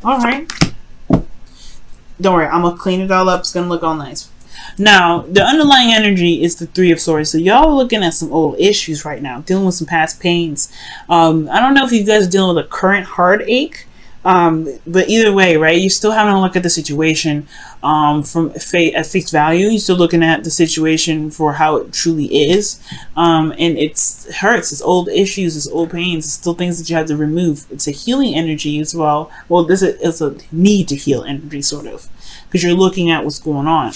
All right. Don't worry, I'm gonna clean it all up. It's gonna look all nice. Now, the underlying energy is the Three of Swords. So y'all are looking at some old issues right now, dealing with some past pains. I don't know if you guys are dealing with a current heartache, but either way, right? You're still having a look at the situation from at face value. You're still looking at the situation for how it truly is, and it hurts. It's old issues, it's old pains. It's still things that you have to remove. It's a healing energy as well. Well, it's a need to heal energy, sort of, because you're looking at what's going on.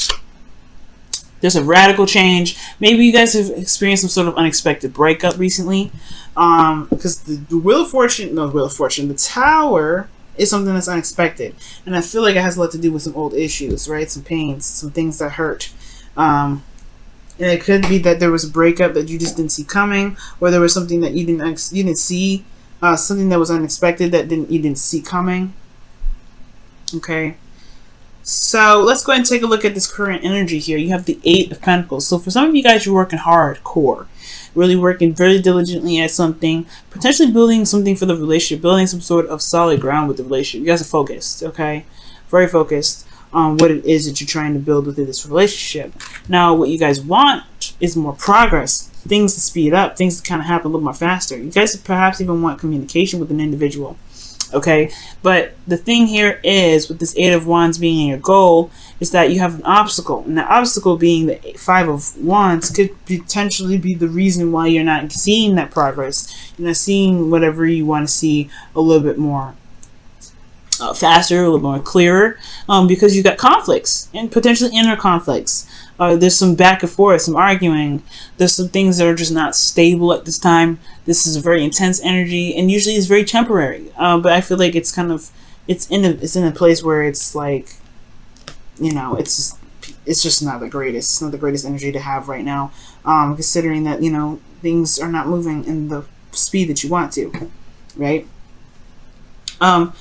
There's a radical change. Maybe you guys have experienced some sort of unexpected breakup recently. Because the Wheel of Fortune, the Tower is something that's unexpected. And I feel like it has a lot to do with some old issues, right? Some pains, some things that hurt. And it could be that there was a breakup that you just didn't see coming, or there was something that you didn't see, something that was unexpected that you didn't see coming. Okay. So let's go ahead and take a look at this current energy here. You have the Eight of Pentacles. So for some of you guys, you're working hardcore, really working very diligently at something, potentially building something for the relationship, building some sort of solid ground with the relationship. You guys are focused, okay? Very focused on what it is that you're trying to build within this relationship. Now, what you guys want is more progress, things to speed up, things to kind of happen a little more faster. You guys perhaps even want communication with an individual. Okay, but the thing here is, with this Eight of Wands being your goal, is that you have an obstacle, and the obstacle being the Five of Wands could potentially be the reason why you're not seeing that progress. You're not seeing whatever you want to see a little bit more faster, a little more clearer, because you got conflicts and potentially inner conflicts. There's some back and forth, some arguing. There's some things that are just not stable at this time. This is a very intense energy, and usually it's very temporary. But I feel like it's kind of it's in a place where it's like, you know, it's just not the greatest. It's not the greatest energy to have right now, considering that, you know, things are not moving in the speed that you want to, right? And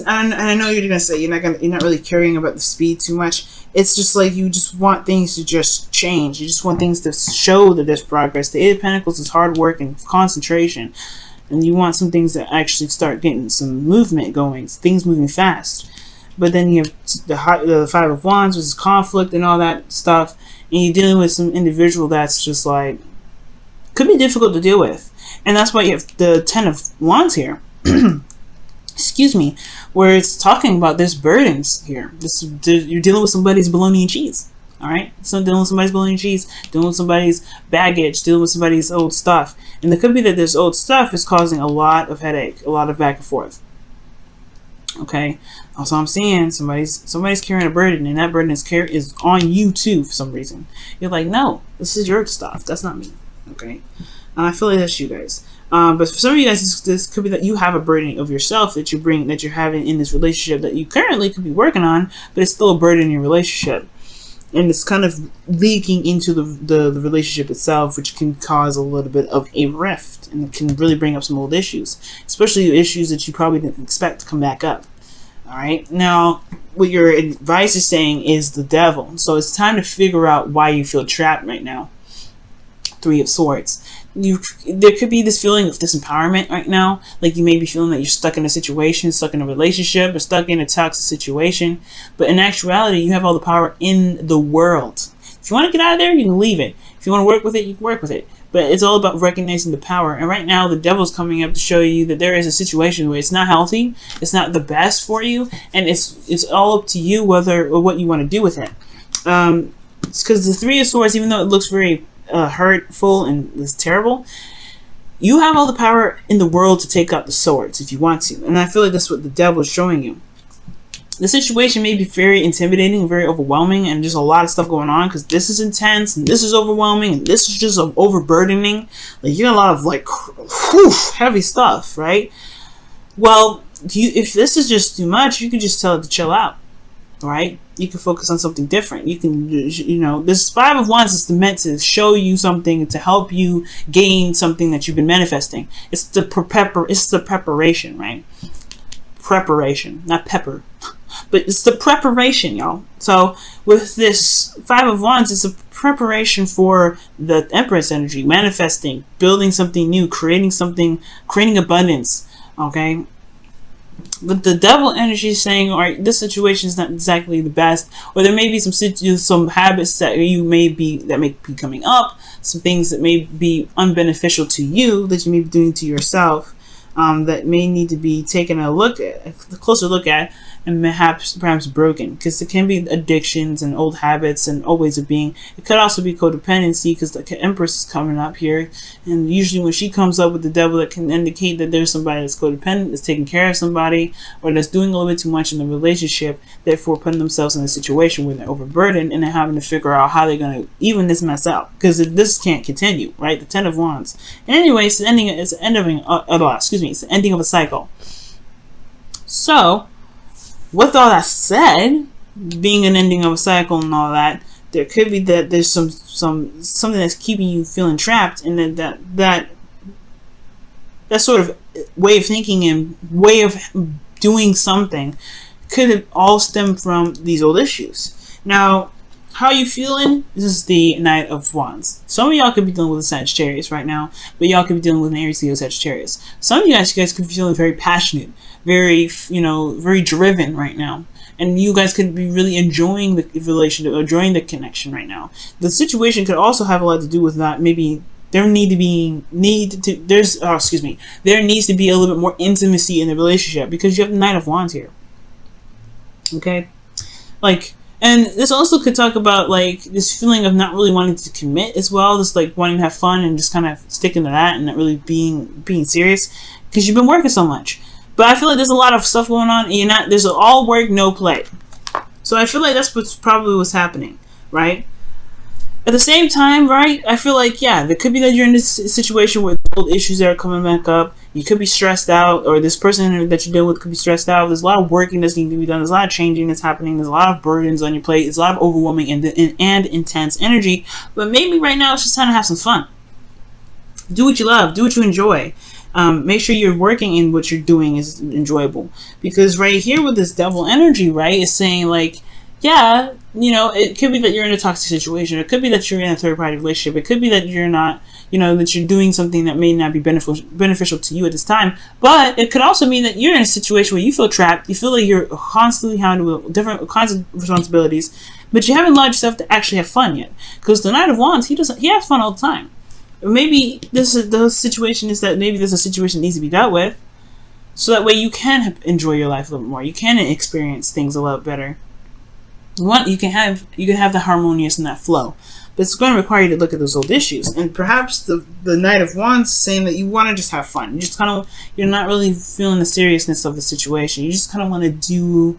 I know you're gonna say you're not really caring about the speed too much. It's just like you just want things to just change. You just want things to show that there's progress. The Eight of Pentacles is hard work and concentration, and you want some things that actually start getting some movement going, things moving fast. But then you have the Five of Wands, which is conflict and all that stuff, and you're dealing with some individual that's just like could be difficult to deal with, and that's why you have the Ten of Wands here. Excuse me, where it's talking about there's burdens here. You're dealing with somebody's bologna and cheese. All right, so dealing with somebody's bologna and cheese, dealing with somebody's baggage, dealing with somebody's old stuff, and it could be that this old stuff is causing a lot of headache, a lot of back and forth. Okay, also I'm seeing somebody's carrying a burden, and that burden is on you too for some reason. You're like, no, this is your stuff. That's not me. Okay, I feel like that's you guys. But for some of you guys, this could be that you have a burden of yourself that you're having in this relationship that you currently could be working on, but it's still a burden in your relationship, and it's kind of leaking into the relationship itself, which can cause a little bit of a rift, and it can really bring up some old issues, especially issues that you probably didn't expect to come back up. All right, now what your advice is saying is the Devil, so it's time to figure out why you feel trapped right now. Three of Swords. There could be this feeling of disempowerment right now, like you may be feeling that you're stuck in a situation, stuck in a relationship, or stuck in a toxic situation, but in actuality you have all the power in the world. If you want to get out of there, you can leave it. If you want to work with it, you can work with it, but it's all about recognizing the power. And right now the Devil's coming up to show you that there is a situation where it's not healthy, it's not the best for you, and it's all up to you whether or what you want to do with it. It's because the Three of Swords, even though it looks very hurtful and is terrible, you have all the power in the world to take out the swords if you want to, and I feel like that's what the Devil is showing you. The situation may be very intimidating, very overwhelming, and just a lot of stuff going on, because this is intense and this is overwhelming and this is just overburdening. Like, you got a lot of like heavy stuff, right? Well, if this is just too much, you can just tell it to chill out. Right? You can focus on something different. You can, you know, this Five of Wands is meant to show you something, to help you gain something that you've been manifesting. It's the preparation, right? Preparation, not pepper, but it's the preparation, y'all. So with this Five of Wands, it's a preparation for the Empress energy, manifesting, building something new, creating something, creating abundance. Okay. But the devil energy is saying, all right, this situation is not exactly the best, or there may be some habits that may be coming up, some things that may be unbeneficial to you that you may be doing to yourself, that may need to be taken a closer look at, and perhaps broken, because it can be addictions and old habits and old ways of being. It could also be codependency, because the Empress is coming up here, and usually when she comes up with the devil, it can indicate that there's somebody that's codependent, that's taking care of somebody, or that's doing a little bit too much in the relationship, therefore putting themselves in a situation where they're overburdened and they're having to figure out how they're going to even this mess out, because this can't continue, right? The Ten of Wands. And anyway, it's the ending of a cycle. So, with all that said, being an ending of a cycle and all that, there could be that there's something that's keeping you feeling trapped, and that sort of way of thinking and way of doing something could all stem from these old issues. Now, how are you feeling? This is the Knight of Wands. Some of y'all could be dealing with a Sagittarius right now, but y'all could be dealing with an Aries, Leo, Sagittarius. Some of you guys could be feeling very passionate, very driven right now. And you guys could be really enjoying the relationship, enjoying the connection right now. The situation could also have a lot to do with that. Maybe there needs to be a little bit more intimacy in the relationship, because you have the Knight of Wands here. Okay? And this also could talk about this feeling of not really wanting to commit as well, just wanting to have fun and just kind of sticking to that and not really being serious, because you've been working so much. But I feel like there's a lot of stuff going on, and there's all work, no play. So I feel like that's probably what's happening, right? At the same time, right, I feel like, there could be that you're in this situation where old issues are coming back up. You could be stressed out, or this person that you're dealing with could be stressed out. There's a lot of working that's needing to be done. There's a lot of changing that's happening. There's a lot of burdens on your plate. There's a lot of overwhelming and intense energy. But maybe right now it's just time to have some fun. Do what you love. Do what you enjoy. Make sure you're working in what you're doing is enjoyable. Because right here with this devil energy, right, is saying it could be that you're in a toxic situation. It could be that you're in a third-party relationship. It could be that you're not, that you're doing something that may not be beneficial to you at this time. But it could also mean that you're in a situation where you feel trapped. You feel like you're constantly handling with different kinds of responsibilities, but you haven't allowed yourself to actually have fun yet. Because the Knight of Wands, he has fun all the time. Maybe the situation is that maybe there's a situation that needs to be dealt with, so that way you can enjoy your life a little bit more. You can experience things a lot better. You can have the harmonious and that flow, but it's going to require you to look at those old issues. And perhaps the Knight of Wands is saying that you want to just have fun. You're not really feeling the seriousness of the situation. You just kind of want to do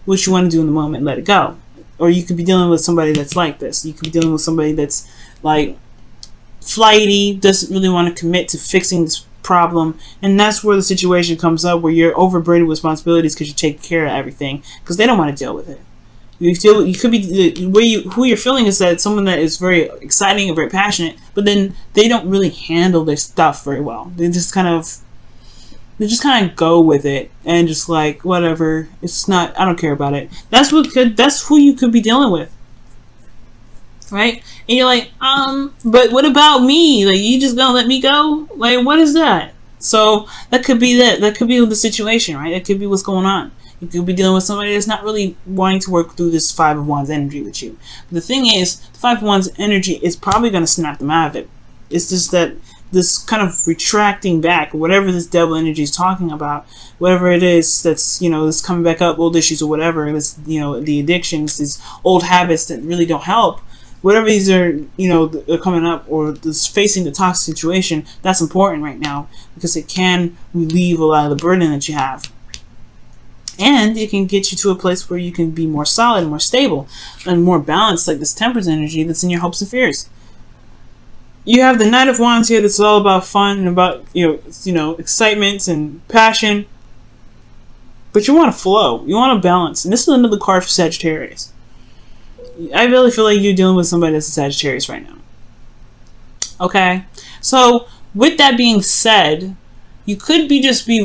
what you want to do in the moment and let it go. Or you could be dealing with somebody that's like this. You could be dealing with somebody that's flighty, doesn't really want to commit to fixing this problem, and that's where the situation comes up where you're overburdened with responsibilities because you take care of everything because they don't want to deal with it. You could be who you're feeling is that someone that is very exciting and very passionate, but then they don't really handle their stuff very well. They just kind of go with it and just whatever. It's not. I don't care about it. That's who you could be dealing with, right? And you're but what about me? You just gonna let me go? What is that? So that could be that. That could be the situation, right? That could be what's going on. You could be dealing with somebody that's not really wanting to work through this Five of Wands energy with you. But the thing is, the Five of Wands energy is probably going to snap them out of it. It's just that this kind of retracting back, whatever this devil energy is talking about, whatever it is that's, that's coming back up, old issues or whatever, this, the addictions, these old habits that really don't help, whatever these are, are coming up, or this facing the toxic situation, that's important right now because it can relieve a lot of the burden that you have. And it can get you to a place where you can be more solid, more stable, and more balanced, like this Temperance energy that's in your hopes and fears. You have the Knight of Wands here that's all about fun and about, excitement and passion. But you want to flow. You want to balance. And this is another card for Sagittarius. I really feel like you're dealing with somebody that's a Sagittarius right now. Okay? So, with that being said, you could just be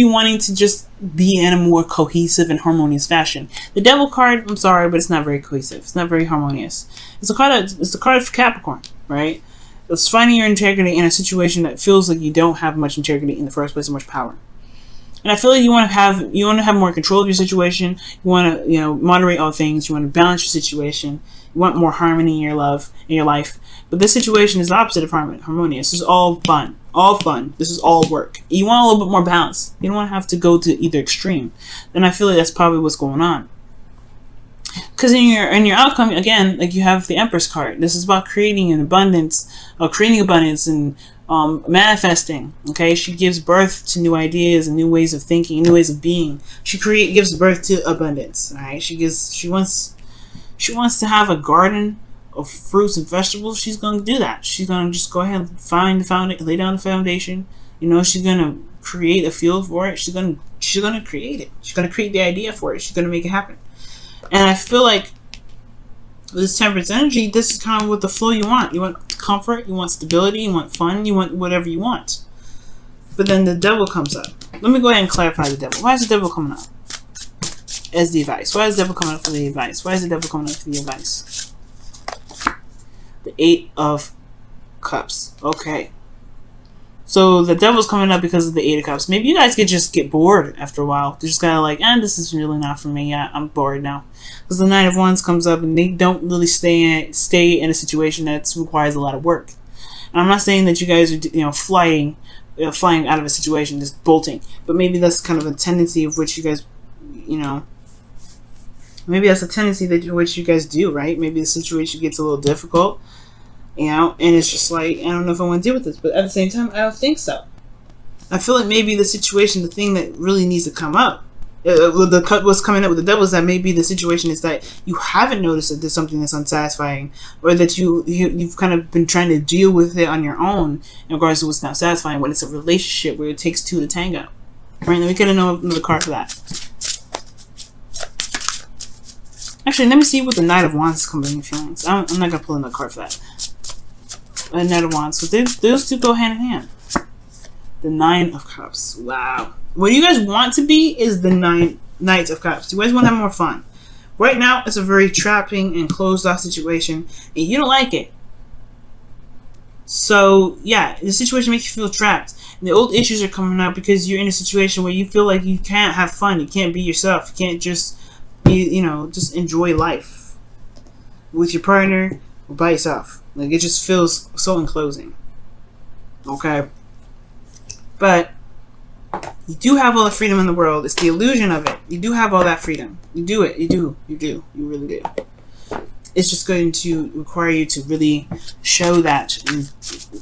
wanting to just be in a more cohesive and harmonious fashion. The Devil card, I'm sorry, but it's not very cohesive. It's not very harmonious. It's the card for Capricorn, right? It's finding your integrity in a situation that feels like you don't have much integrity in the first place or much power. And I feel like you want to have more control of your situation. You want to, moderate all things. You want to balance your situation. You want more harmony in your life. But this situation is the opposite of harmonious. This is all fun. All fun. This is all work. You want a little bit more balance. You don't want to have to go to either extreme. And I feel like that's probably what's going on. Because in your outcome, again, like you have the Empress card. This is about creating abundance and manifesting. Okay, she gives birth to new ideas and new ways of thinking, new ways of being. She gives birth to abundance. All right, she wants to have a garden of fruits and vegetables. She's going to do that. She's going to just go ahead and lay down the foundation. She's going to create a field for it. She's going to create it. She's going to create the idea for it. She's going to make it happen. And I feel like with this Temperance energy, this is kind of what the flow you want. You want comfort, you want stability, you want fun, you want whatever you want. But then the Devil comes up. Let me go ahead and clarify the Devil. Why is the Devil coming up as the advice? Why is the Devil coming up for the advice? Why is the Devil coming up for the advice? The 8 of Cups. Okay. So the Devil's coming up because of the 8 of Cups. Maybe you guys could just get bored after a while. They're just kind of like, this is really not for me. Yeah, I'm bored now. Because the 9 of Wands comes up and they don't really stay in a situation that requires a lot of work. And I'm not saying that you guys are flying out of a situation, just bolting. But maybe that's kind of a tendency of which you guys, maybe that's a tendency which you guys do, right? Maybe the situation gets a little difficult. And it's just like, I don't know if I want to deal with this, but at the same time, I don't think so. I feel like maybe the thing that really needs to come up, what's coming up with the Devil is that maybe the situation is that you haven't noticed that there's something that's unsatisfying, or that you've kind of been trying to deal with it on your own in regards to what's not satisfying, when it's a relationship where it takes 2 to tango. Right, then we could have known another card for that. Actually, let me see what the Knight of Wands is coming in feelings. I'm not going to pull another card for that. A Knight of Wands. So those two go hand in hand. The 9 of Cups. Wow. What you guys want to be is the Knight of Cups. You guys want to have more fun. Right now, it's a very trapping and closed off situation, and you don't like it. So, yeah, the situation makes you feel trapped. And the old issues are coming up because you're in a situation where you feel like you can't have fun. You can't be yourself. You can't just just enjoy life with your partner or by yourself. Like, it just feels so enclosing. Okay? But you do have all the freedom in the world. It's the illusion of it. You do have all that freedom. You do it. You do. You do. You really do. It's just going to require you to really show that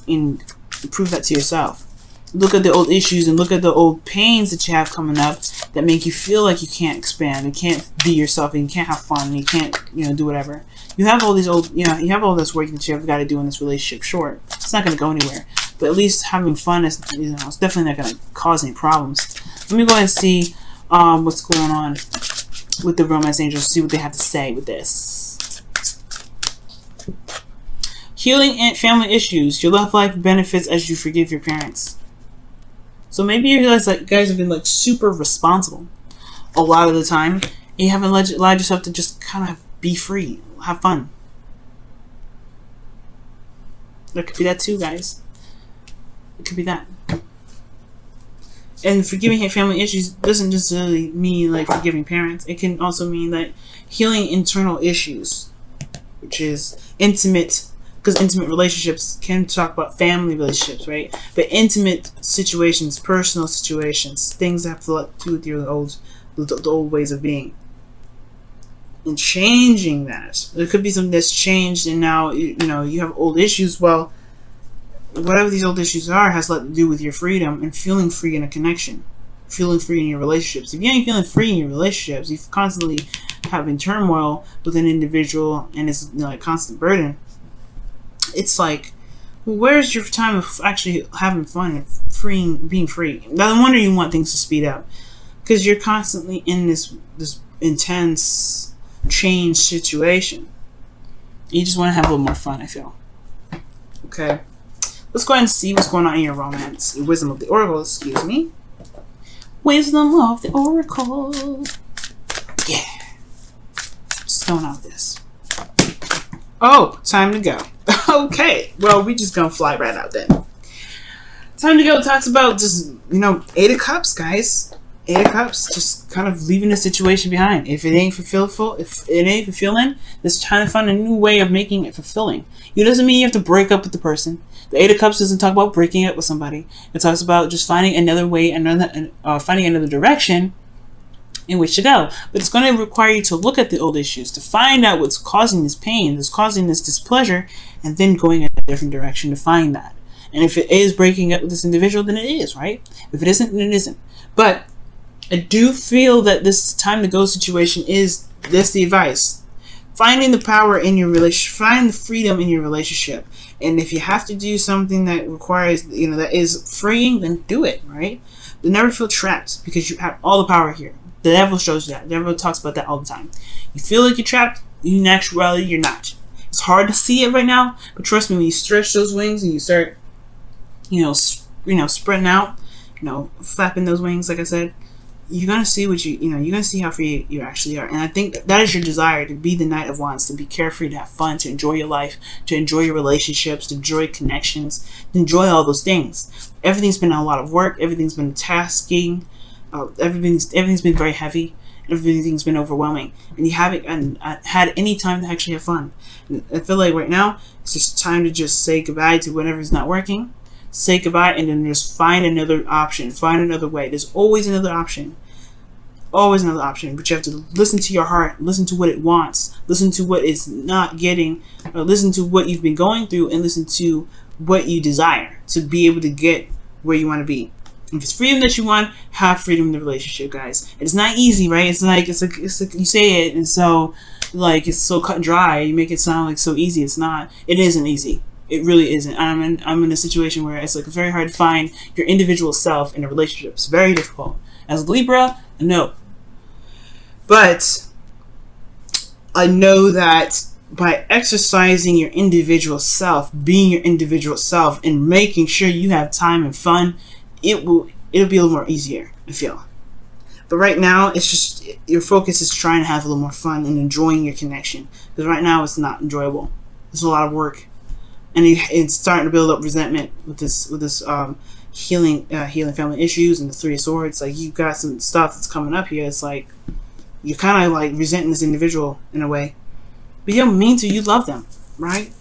and prove that to yourself. Look at the old issues and look at the old pains that you have coming up that make you feel like you can't expand and can't be yourself and you can't have fun and you can't, do whatever. You have all these old, you have all this work that you have got to do in this relationship. Sure, it's not going to go anywhere, but at least having fun is, it's definitely not going to cause any problems. Let me go ahead and see what's going on with the Romance Angels. See what they have to say with this. Healing and family issues. Your love life benefits as you forgive your parents. So maybe you realize that guys have been super responsible a lot of the time, and you haven't allowed yourself to just kind of be free, have fun. There could be that too, guys. It could be that. And forgiving family issues doesn't just really mean like forgiving parents. It can also mean that healing internal issues, which is intimate. Because intimate relationships can talk about family relationships, right? But intimate situations, personal situations, things that have to do with your the old ways of being. And changing that. There could be something that's changed and now, you have old issues. Well, whatever these old issues are has a lot to do with your freedom and feeling free in a connection. Feeling free in your relationships. If you ain't feeling free in your relationships, you're constantly having turmoil with an individual and it's a constant burden. It's like, well, where's your time of actually having fun and being free? No wonder you want things to speed up, because you're constantly in this intense change situation. You just want to have a little more fun, I feel. Okay, let's go ahead and see what's going on in your romance. Wisdom of the Oracle, excuse me. Wisdom of the Oracle. Yeah. Just going out with this. Oh, time to go. Okay, well, we just gonna fly right out then. Time to go talks about just, 8 of Cups, guys. Eight of Cups, just kind of leaving the situation behind. If it ain't fulfilling, just trying to find a new way of making it fulfilling. It doesn't mean you have to break up with the person. The Eight of Cups doesn't talk about breaking up with somebody. It talks about just finding another way, finding another direction in which to go. But it's going to require you to look at the old issues, to find out what's causing this pain, what's causing this displeasure, and then going in a different direction to find that. And if it is breaking up with this individual, then it is, right? If it isn't, then it isn't. But I do feel that this time to go situation is this the advice. Finding the power in your relationship, find the freedom in your relationship. And if you have to do something that requires, that is freeing, then do it, right? But never feel trapped, because you have all the power here. The devil shows you that. The devil talks about that all the time. You feel like you're trapped, in actuality, you're not. It's hard to see it right now, but trust me, when you stretch those wings and you start, spreading out, flapping those wings, like I said, you're gonna see you're gonna see how free you actually are. And I think that is your desire, to be the Knight of Wands, to be carefree, to have fun, to enjoy your life, to enjoy your relationships, to enjoy connections, to enjoy all those things. Everything's been a lot of work. Everything's been tasking. Everything's been very heavy. Everything's been overwhelming, and you haven't had any time to actually have fun. And I feel like right now it's just time to just say goodbye to whatever's not working. Say goodbye, and then just find another option. Find another way. There's always another option. Always another option. But you have to listen to your heart. Listen to what it wants. Listen to what it's not getting. Or listen to what you've been going through, and listen to what you desire to be able to get where you want to be. If it's freedom that you want, have freedom in the relationship, guys. It's not easy, right? It's like you say it, and so it's so cut and dry. You make it sound like so easy. It's not. It isn't easy. It really isn't. I'm in a situation where it's very hard to find your individual self in a relationship. It's very difficult. As a Libra, no. But I know that by exercising your individual self, being your individual self, and making sure you have time and fun, it'll be a little more easier, I feel. But right now, it's just your focus is trying to have a little more fun and enjoying your connection. Because right now, it's not enjoyable. It's a lot of work. And it's starting to build up resentment with this healing family issues and the Three of Swords. Like, you've got some stuff that's coming up here. It's like you're kind of resenting this individual in a way, but you don't mean to. You love them, right?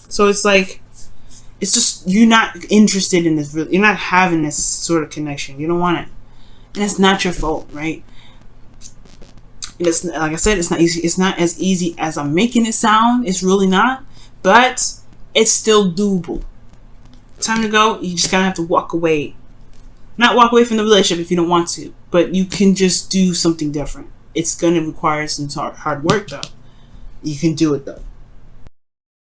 So it's just you're not interested in this. You're not having this sort of connection. You don't want it, and it's not your fault, right? And it's, like I said, it's not easy. It's not as easy as I'm making it sound. It's really not, but it's still doable. Time to go. You just gotta have to walk away. Not walk away from the relationship if you don't want to, but you can just do something different. It's gonna require some hard work, though. You can do it, though.